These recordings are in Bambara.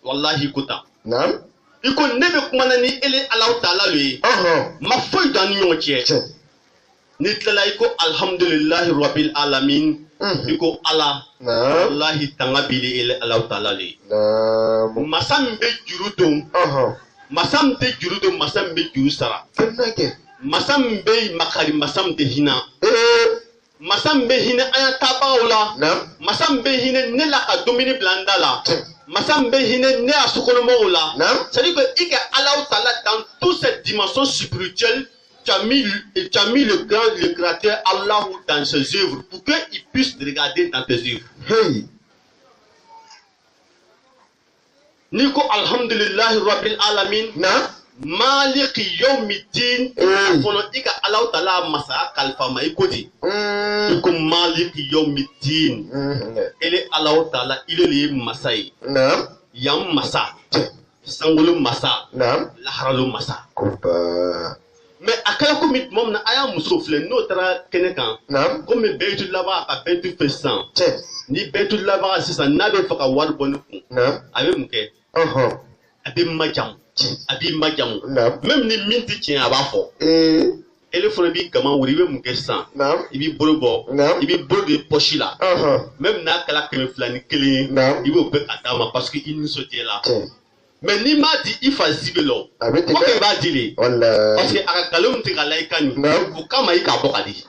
wallahi kuta naam iko nebe kumana ni ele Allah taala lui ma foy dan ñotie ni tala iko alhamdulillahi rabbil alamin iko ala wallahi tangabili ele Allah taala lui masam be jurudum masam te jurudum masam be jurusara masam be makari masam te hina masam be hina aya tabaula masam be hina ne la ka domini blandala masam be hina ne asukolo moula c'est-à-dire que ika Allah taala dans toute cette dimension spirituelle tu as mis le créateur Allah dans ses œuvres pour qu'il puisse regarder dans tes œuvres. Niko alhamdulillahi rabbil alamin maliki yawmiddin fono ika Allah taala masa kalfama ikodi iko maliki yawmiddin ele Allah taala ile masai yam masa sangulu masa laharalu masa mais akala ko mit mom na aya musofle no tra kenekan comme beytu laba ka beytu fesan ni beytu laba sisa nabe faka wal bonu abe muke abe majam même ni minti tien aba fo ele fo bi kama wuri be muke san ibi borobo ibi boro de pochila même na kala keme flani kele ibi be katama parce que il nous sotie là. Mais ni ma dit il faut zibelo. Pourquoi il va dire? Parce que à kalom te kalaikani. Pour kama il kabokadi.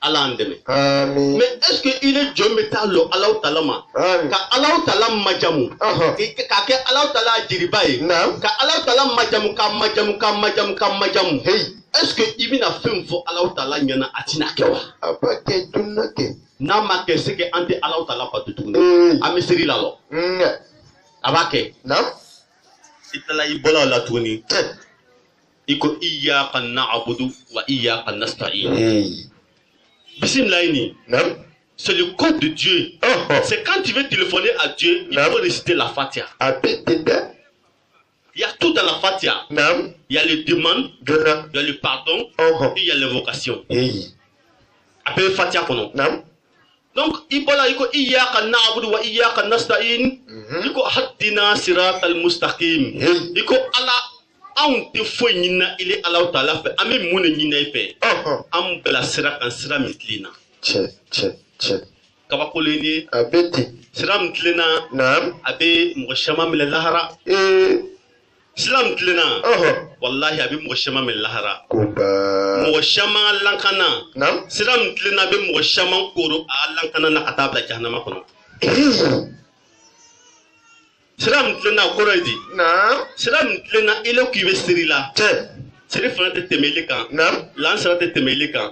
Allah andeme. Mais est-ce que il est Dieu metalo Allah talama? Ka Allah talam majamu. Ka ke Allah tala diribaye. Ka Allah talam majamu. Est-ce que il vient faire pour Allah tala nyana atina kewa? Apake tunake. Na ma ke se ke ante Allah taala patutu amisiri la lo abake na itala ibola la tuni iko iyyaka na'budu wa iyyaka nasta'in bismillah ni c'est le code de Dieu. C'est quand tu veux téléphoner à Dieu, il faut réciter la Fatiha. Il y a tout dans la Fatiha. Il y a les demandes, il y a le pardon et il y a l'invocation. Appelle Fatiha pour nous. Donc, ibola iko iyyaka na'budu wa iyyaka nasta'in. Iko haddina siratal mustaqim. Iko ala on te foi nyina ile Allah taala fe ame mune nyina ife. Am bela sira kan sira mitlina. Che. Kaba koleni abeti sira mitlina abe mushama min lahara. Islam tlena wallahi abi mushama min lahara. Mushama lankana siram tlena be mushama koro lankana na katabla jahannama kono siram tlena koradi siram tlena ile ku be sirila siri fana te temele kan lan sara te temele kan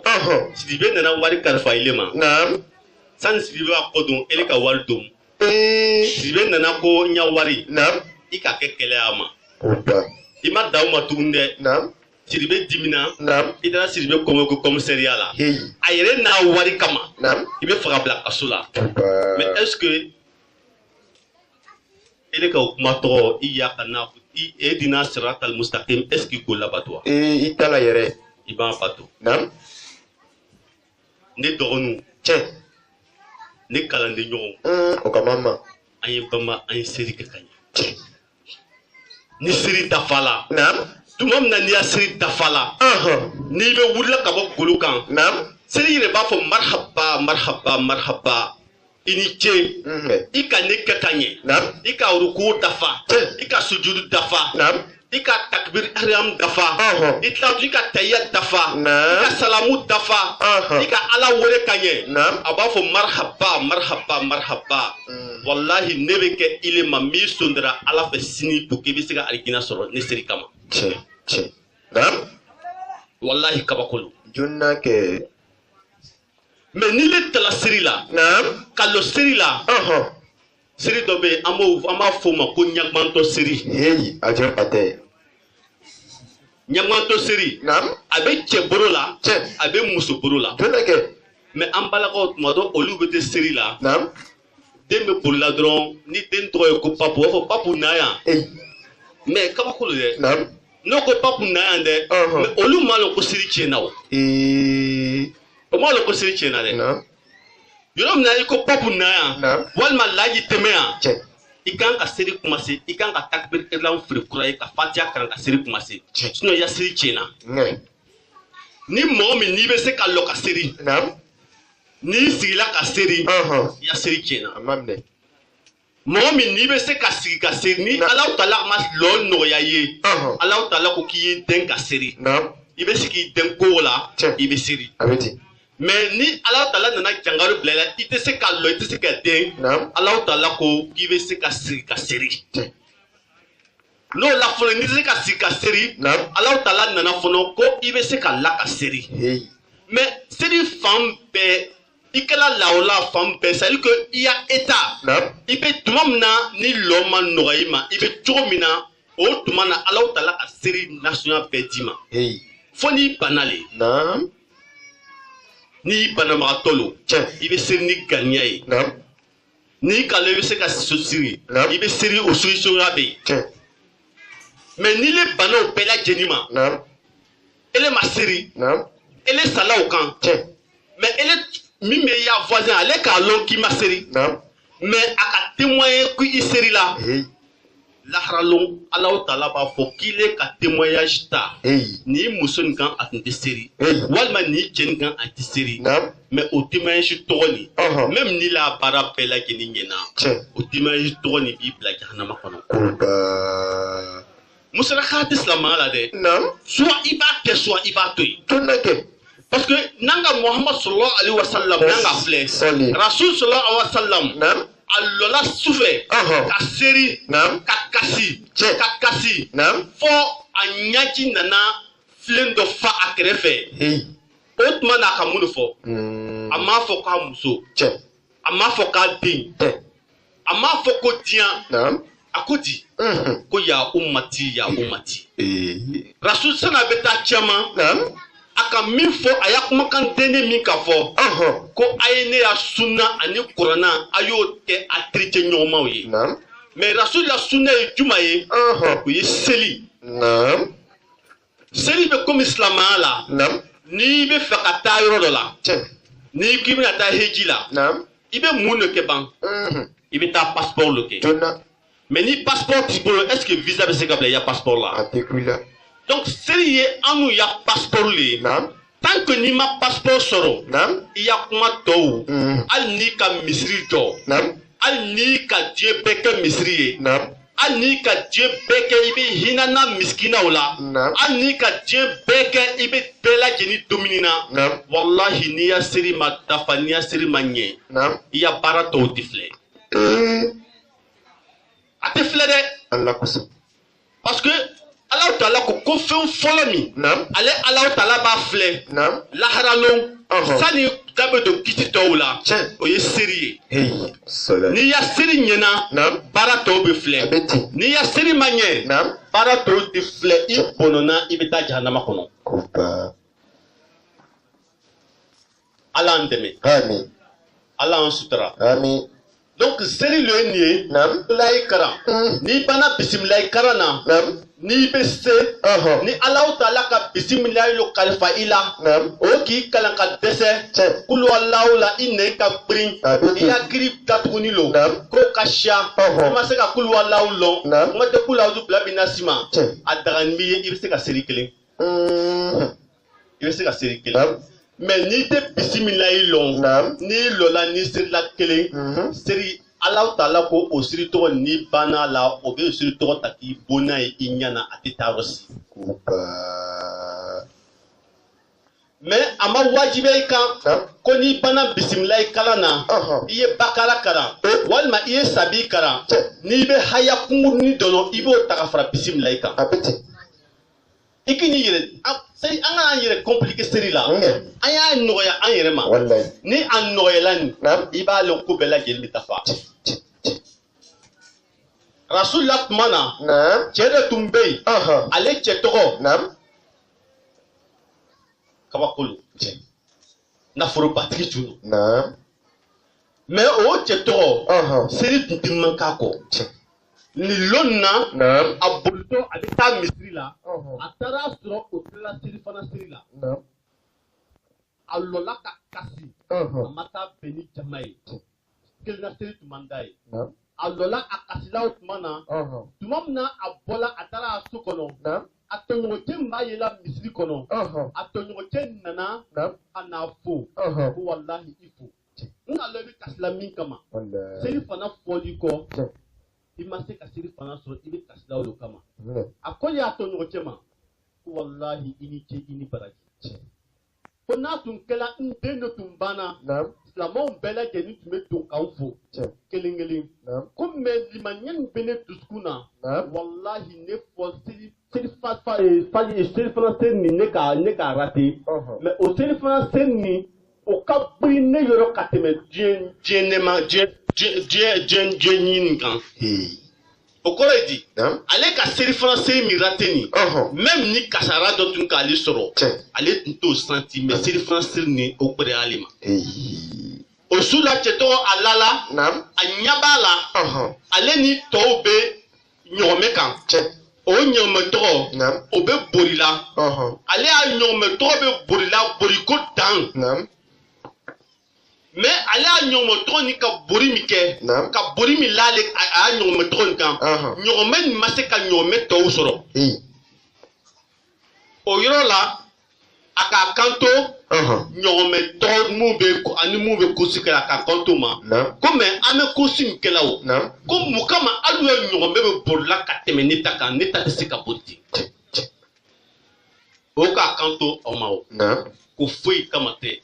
sidibe nana wari karfa ile ma san sidibe akodon ele ka wari dum sidibe nana ko nya wari ika ke kele ama ima dauma tunde siribe dimina idara siribe ko commissariat la ayere na wari kama ibe faga bla kasula mais est-ce que ele ka mato iyyaka na'budu edina siratal mustaqim est-ce que ko labatwa itala yere iba pato ne dogonu ne kalande nyon o kamama ayi bama ayi seri ka kanya ni siri dafala tumam na ni siri dafala ni be wurla ka bo golukan siri re ba fo marhaba ini che ika ne kakanye ika ruku dafa ika sujudu dafa ika takbir ihram dafa ika tayyat dafa ika salamu dafa ika ala wore kanye aba fo marhaba wallahi nebe ke ile ma mi sondra ala fe sini pour que bisiga algina soro ne seri kama che wallahi kabakolo junna ke mais ni le tala seri la kalo seri la seri dobe ama foma ko nyagmanto seri aje pate nyagmanto seri abe cheboro la abe muso boro la junna ke mais ambalako modo olubete seri la dembe pour la dron ni den to ko papu naya mais kaba ko le no ko papu naya de mais olu malo ko siri chena o malo ko siri chena de yɔrɔ min na i ko pɔpu na yan Naam. walima laji tɛmɛ yan Tiɲɛ. i kan ka seri kumase i kan ka takbirilan feere kura ye ka fatiya kalan ka seri kumase Tiɲɛ. sinon i ya seri tiɲɛna Ngɛ. ni mɔgɔ min n'i bɛ se ka lɔ ka seri Naam. n'i sigila ka seri Ɔhɔn. i ya seri tiɲɛna A ma minɛ. mɔgɔ min n'i bɛ se ka sigi ka seri ni Alahu Taala ma lɔ nɔgɔya i ye Ɔhɔn. Alahu Taala ko k'i ye den ka seri Naam. i bɛ se k'i den kogo la Tiɲɛ. i bɛ seri A bɛ ten. mais ni Alahu Taala nana jangaro bila i la i tɛ se ka lɔ i tɛ se ka den Naam. Alahu Taala ko k'i bɛ se ka sigi ka seri Tiɲɛ. n'o la fɔlɔ n'i tɛ se ka sigi ka seri Naam. Alahu Taala nana fɔlɔ ko i bɛ se ka la ka seri Hey. mais seri fan bɛɛ i kɛla laola fan bɛɛ c'est à dire que i y'a état Naam. i bɛ tuma min na ni lɔ ma nɔgɔya i ma i bɛ cogo min na o tuma na Alahu Taala ka seri nasuya bɛɛ d'i ma Hey. fo n'i banna le Naam. n'i banabagatɔ lo Tiɲɛ. i bɛ seri ni ganiya ye Naam. n'i ka lɔ i bɛ se ka so siri Naam. i bɛ seri o solution bɛ yen Tiɲɛ. mais n'i le banna o bɛɛ lajɛlen ma Naam. ele ma seri Naam. ele sala o kan Tiɲɛ. mais ele min bɛ y'a voisin ale k'a lɔn k'i ma seri Naam. mais a ka témoigner ko i seri la Hey. laharalon Alahu Taala b'a fɔ k'i le ka témoignage ta Hey. ni muso nin kan a tun tɛ seri Hey. walima ni cɛ nin kan a tɛ seri Naam. mais o témoignage tɔgɔ nin Ɔhɔn. même ni la baara bɛɛ lajɛlen ɲɛna Tiɲɛ. o témoignage tɔgɔ nin b'i bila jahanama kɔnɔ Koba. musalaka tɛ silamɛya la dɛ Naam. soit i b'a kɛ soit i b'a to yen Tun na kɛ. parce que n'an ka Muhammad sallallahu alaihi wa sallam n'an ka filɛ Sɔli. rasul sallallahu alaihi wa sallam Naam. a lɔla sufɛ Ɔhɔn. ka seri Naam. ka kasi Tiɲɛ. ka kasi Naam. fɔ a ɲaji nana filen dɔ fa a kɛrɛfɛ Hey. o tuma na a ka mun de fɔ a m'a fɔ k'a muso Tiɲɛ. a m'a fɔ k'a den Tɛ. a m'a fɔ ko diɲɛ Naam. a ko di Mhm. ko ya ummati ya ummati Rasul sana bɛ taa caman Naam. a ka min fɔ a y'a kumakan denne min ka fɔ Ɔhɔn. ko a ye ne ya sunna ani kuranna a y'o kɛ a tericɛ ɲɔgɔnmaw ye Naam. mais rasul la sunna ye juma ye Ɔhɔn. o ye seli Naam. seli bɛ komi silamɛya la Naam. n'i bɛ fɛ ka taa yɔrɔ dɔ la Tiɲɛ. n'i k'i bɛna taa heji la Naam. i bɛ mun de kɛ ban Mhm. i bɛ taa passeport de kɛ Tun na. mais ni passeport t'i bolo est ce que visa bɛ se ka bila i ya passeport A la tɛ ku i la. donc seli ye an n'u ya passeport le ye Naam. tant que n'i ma passeport sɔrɔ Naam. i ya kuma tɔw Mhm. hali n'i ka misiri jɔ Naam. hali n'i ka diɲɛ bɛɛ kɛ misiri ye Naam. hali n'i ka diɲɛ bɛɛ kɛ i bɛ hinana misikinaw la Naam. hali n'i ka diɲɛ bɛɛ kɛ i bɛ bɛɛ lajɛlen domini na Naam. walahi n'i ya seri ma dafa n'i ya seri ma ɲɛ Naam. i ya baara tɔw tɛ filɛ a tɛ filɛ dɛ Allah kosɔn. parce que Alahu Taala ko fɛn fɔlɔ min Naam. ale Alahu Taala b'a filɛ Naam. laharalon Ɔhɔn. sani k'a bɛ don kiti tɔw la Tiɲɛ. o ye seri ye Hey. Sɔla. n'i ya seri ɲɛna Naam. baara tɔw bɛ A filɛ bɛ ten. n'i ya seri ma ɲɛ Naam. baara tɔw tɛ filɛ i bɔnɔna i bɛ taa jahanama kɔnɔ Koba. Ala an dɛmɛ Amin. Ala an sutura Amin. donc seri lo ye nin ye Naam. layi karan n'i banna bisimilayi karan na Naam. n'i bɛ se Ɔhɔn. ni Alahu Taala ka bisimilayi lo kalifa i la Naam. o k'i kalan ka dɛsɛ Tiɲɛ. kulu Alahu la i nɛn ka girin A bɛ i ten. hakili datuguni lo Naam. ko ka siya Ɔhɔn. i ma se ka kulu Alahu lɔn Naam. kuma tɛ kulu Alahu bila bi na si ma Tiɲɛ. a dagani b'i ye i bɛ se ka seri kelen Mhm. i bɛ se ka seri kelen Naam. mais n'i tɛ bisimilayi lɔn Naam. n'i lɔla n'i serila kelen Mhm. seri Alahu Taala ko o siri tɔgɔ n'i banna la o bɛ siri tɔgɔ ta k'i bon n'a ye i ɲɛ na a tɛ taa yɔrɔ si Koba. mais a ma wajibiya i kan Naam. ko n'i banna bisimilayi kalan na Ɔhɔn. i ye bakara kalan walima i ye sabi kalan Tiɲɛ. n'i bɛ haya kunkurunin dɔ lɔn i b'o ta ka fara bisimilayi kan A bɛ ten. i k'i n'i yɛrɛ seri an ka an yɛrɛ compliquer seri la Ngɛ. an y'a nɔgɔya an yɛrɛ ma Wallahi. ni a nɔgɔyala nin Naam. i b'a lɔn ko bɛɛ lajɛlen bɛ dafa rasul la tuma na Naam. cɛ de tun bɛ yen Ɔhɔn. ale cɛ tɔgɔ Naam. kabakolo nafolobatigi tun don Naam. mais o cɛ tɔgɔ Ɔhɔn. seri tun tɛ man k'a kɔ Tiɲɛ. nin lon na Naam. a bolitɔ a bɛ taa misiri la Ɔhɔn. a taara sɔrɔ o tilala seri fana seri la Naam. a lɔla ka kasi amata beni jamai kelna seri tumandai alola akasila utmana tumamna abola atara sukono atonyote mbayela misiri kono atonyote nana anafo wallahi ifo nga lebi kasila min kama seri fana foli ko imase ka seri fana so ibi kasila olo kama akoya atonyote ma wallahi ini baraji kona tunkela ndendo tumbana Islamon bela jeni tume tunkanfo kelingeli comme limanyen bene tuskuna wallahi ne fo seri fana ni ne ka raté mais au seri fana ni o ka bri ne yoro kateme jenema jen kan o kore di ale ka seri fana mi raté ni même ni kasara do tun ka ali soro ale tun to senti mais seri fana ni o kore alima o sula cheto alala anyabala ale ni tobe nyome kan o nyome to o be borila ale a nyome to be borila boriko dan mais ale a nyome to ni ka bori mi ke ka bori mi lale a nyome to ni kan nyome ni mase ka nyome to soro o yoro la aka kanto nyome to mu be kusikala ka kanto ma comme ame kusim kelawo comme mukama alu nyome be borla ka temeni ta kan neta sika boti o ka kanto o mawo ko foi kamate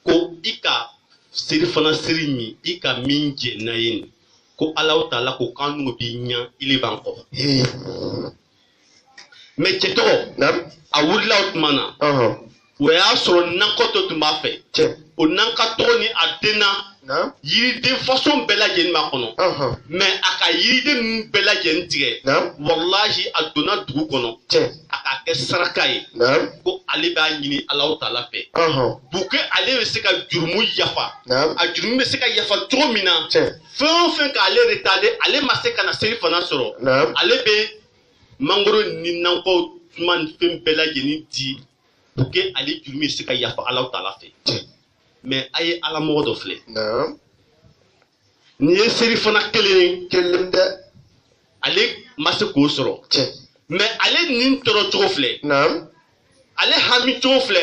ko ika siri fana siri mi ika minje na yin ko Allah taala ko kanu bi nya ili banko mais cheto a wurla utmana we a soro nankoto tuma fe o nankato ni adena yiri de façon bela jen ma kono mais aka yiri de bela jen tige wallahi adona dugu kono aka ke saraka ye ko ale ba nyini Allah taala fe buke ale be se ka jurumu yafa a jurumu be se ka yafa tromina fen ka ale retardé ale ma se kana seri fana soro ale be mangoro ni nanko man fen bela jen di buke ale jurumu se ka yafa Allah taala fe mais aye ala modo fle ni seri fana kelimde ale masse ko soro mais ale nin toro to fle ale hami to fle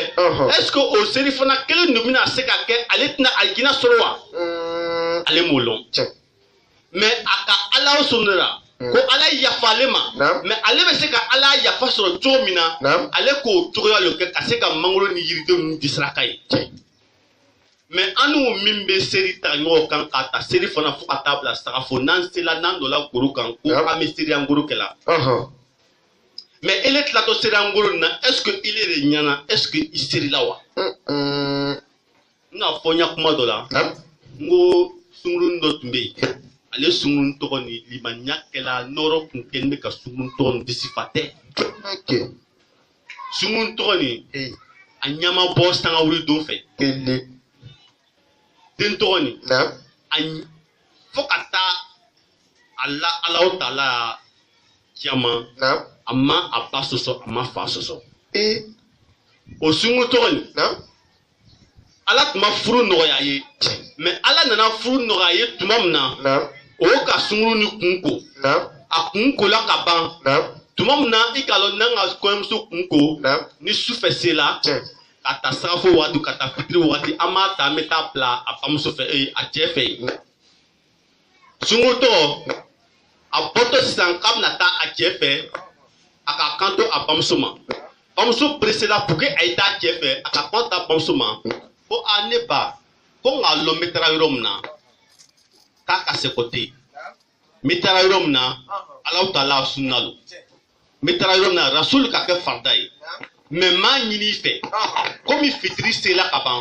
est-ce que o seri fana kele numina se ka ke ale tina algina sorowa ale molon mais aka ala sonera ko ala yafalema mais ale be se ka ala yafa soro to mina ale ko to yo ke ka se ka mangolo ni yiride ni disrakai mais anu mimbe seri ta ngo kan kata seri fana fu atable sa fo nan sela nan do la guru kan ko ame seri anguru kela mais elle est là to seri anguru na est-ce que il est nyana est-ce que il seri lawa na fonya kuma do la ngo sungurun do tumbe ale sungurun to ni limanya kela noro kun kenbe ka sungurun to disifate sungurun to ni anyama boss tanga wuri do fe Dentoni an fokata Allah taala kiama amma abasoso amma fasoso o sungu toni ala kuma furu noya ye mais ala nana furu noya ye tumamna o ka sunguru ni kunko a kunko la ka ban tumamna ikalo nanga koemso kunko ni sufesela kata safo wadu kata fitri wati ama ta meta pla apamuso fe a chefe sungoto a poto san kam na ta a chefe aka kanto apamuso ma pamuso presela puke aita chefe aka konta apamuso ma o aneba ko ngalo metra romna kaka se kote metra romna Allah taala sunnalu metra romna rasul ka ke fardai mais ma nyini fait comme il fitri c'est là kaban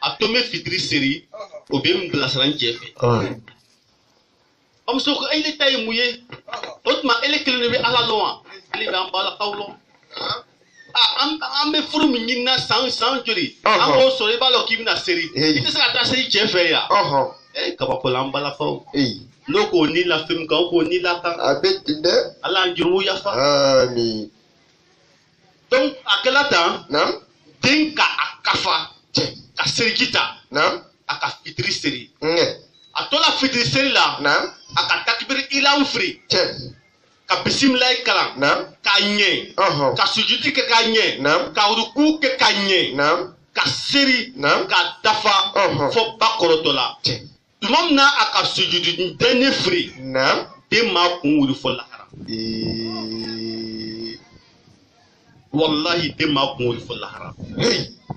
a tomé fitri série au bien de la saran qui fait comme ça il est taillé mouillé autrement elle est clé à la loi elle est en bas la paulo me furu minina sans joli en so le balo qui vient série il ça ta série qui fait ya kaba ko lamba la fau loko ni la film ka ko ni la ka abetinde ala njuru ya fa donc à quel temps dinka akafa ka serigita Naam. aka fitiri seri Nge. a tola fitiri seri la Naam. aka takbir ilam firi Che. ka bisimilayi kalan Naam. ka ɲɛ Aha. ka sujudi kɛ ka ɲɛ Naam. ka ruku kɛ ka ɲɛ Naam. ka seri Naam. ka dafa fɔ ba kɔrɔtɔ la Che. tuma min na a ka sujudi dɛnni firi Naam. den ma kun wuli fɔ lahara Eh. wallahi den ma kun wuli fɔ lahara Hey.